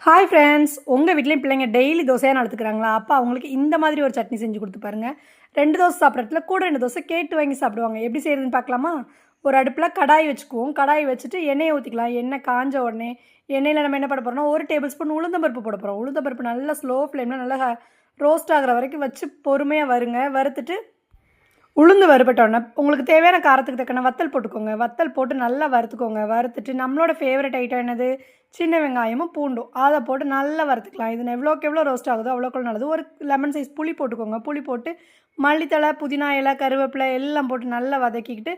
Hi friends, உங்கள் வீட்லேயும் பிள்ளைங்க டெய்லி தோசையாக நடத்துக்கிறாங்களா? அப்போ அவங்களுக்கு இந்த மாதிரி ஒரு சட்னி செஞ்சு கொடுத்து பாருங்கள். 2 தோசை சாப்பிட்றதுல கூட 2 தோசை கேட்டு வாங்கி சாப்பிடுவாங்க. எப்படி செய்கிறதுன்னு பார்க்கலாமா? ஒரு அடுப்பில் கடாய் வச்சுக்குவோம். கடாய் வச்சுட்டு எண்ணெயை ஊற்றிக்கலாம். எண்ணெய் காஞ்ச உடனே எண்ணெயில் நம்ம என்ன பண்ண போகிறோம்னா 1 டேபிள் ஸ்பூன் உளுந்தம்பருப்பு போட போகிறோம். உளுந்தம்பருப்பு நல்லா ஸ்லோ ஃப்ளேமில் நல்லா ரோஸ்ட் ஆகிற வரைக்கும் வச்சு பொறுமையாக வருங்க. வறுத்துட்டு உளுந்து வறுபட்டோன்னே உங்களுக்கு தேவையான காரத்துக்கு தக்கன வத்தல் போட்டுக்கோங்க. வத்தல் போட்டு நல்லா வறுத்துக்கோங்க. வறுத்துட்டு நம்மளோட ஃபேவரட் ஐட்டம் என்னது? சின்ன வெங்காயமும் பூண்டும் அதை போட்டு நல்லா வறுத்துக்கலாம். இது எவ்வளோக்கு எவ்வளோ ரோஸ்ட் ஆகுதோ அவ்வளோக்கு நல்லது. ஒரு லெமன் சைஸ் புளி போட்டுக்கோங்க. புளி போட்டு மல்லித்தழை, புதினா இலை, கருவேப்பிலை எல்லாம் போட்டு நல்லா வதக்கிக்கிட்டு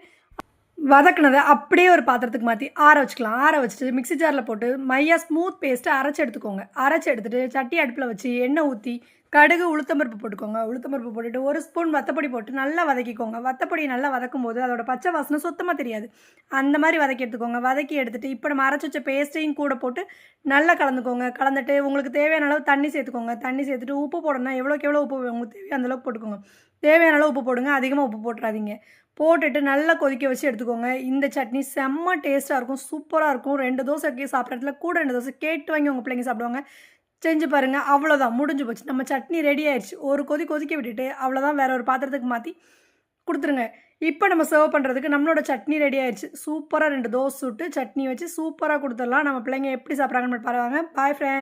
வதக்குனதை அப்படியே ஒரு பாத்திரத்துக்கு மாற்றி ஆற வச்சுக்கலாம். ஆற வச்சுட்டு மிக்ஸி ஜாரில் போட்டு மையா ஸ்மூத் பேஸ்ட்டு அரைச்சி எடுத்துக்கோங்க. அரைச்சி எடுத்துகிட்டு சட்டி அடுப்பில் வச்சு எண்ணெய் ஊற்றி கடுகு, உளுத்தம்பருப்பு போட்டுக்கோங்க. உளுத்தம்பருப்பு போட்டுட்டு 1 ஸ்பூன் வத்தப்பொடி போட்டு நல்லா வதக்கிக்கோங்க. வத்தப்பொடி நல்லா வதக்கும் போது அதோட பச்சை வாசனை சுத்தமாக தெரியாது. அந்த மாதிரி வதக்கி எடுத்துக்கோங்க. வதக்கி எடுத்துகிட்டு இப்போ நம்ம அரைச்சி வச்ச பேஸ்ட்டையும் கூட போட்டு நல்லா கலந்துக்கோங்க. கலந்துட்டு உங்களுக்கு தேவையான அளவு தண்ணி சேர்த்துக்கோங்க. தண்ணி சேர்த்துட்டு உப்பு போடணும்னா எவ்வளோக்கு எவ்வளோ உப்பு உங்களுக்கு தேவையோ அந்தளவுக்கு போட்டுக்கோங்க. தேவையான அளவு உப்பு போடுங்க. அதிகமாக உப்பு போட்டுறாதீங்க. போட்டுட்டு நல்லா கொதிக்க வச்சு எடுத்துக்கோங்க. இந்த சட்னி செம்ம டேஸ்ட்டாக இருக்கும். சூப்பராக இருக்கும். 2 தோசைக்கு சாப்பிட்றதுல கூட 2 தோசை கேட்டு வாங்கி உங்கள் பிள்ளைங்க சாப்பிடுவாங்க. செஞ்சு பாருங்கள். அவ்வளோதான், முடிஞ்சு போச்சு. நம்ம சட்னி ரெடி ஆயிடுச்சு. ஒரு கொதிக்க விட்டுட்டு அவ்வளோதான், வேறு ஒரு பாத்திரத்துக்கு மாற்றி கொடுத்துருங்க. இப்போ நம்ம சர்வ் பண்ணுறதுக்கு நம்மளோட சட்னி ரெடி ஆயிடுச்சு. சூப்பராக 2 தோசை சுட்டு சட்னி வச்சு சூப்பராக கொடுத்துடலாம். நம்ம பிள்ளைங்க எப்படி சாப்பிட்றாங்கன்னு பாருவாங்க. Bye friends.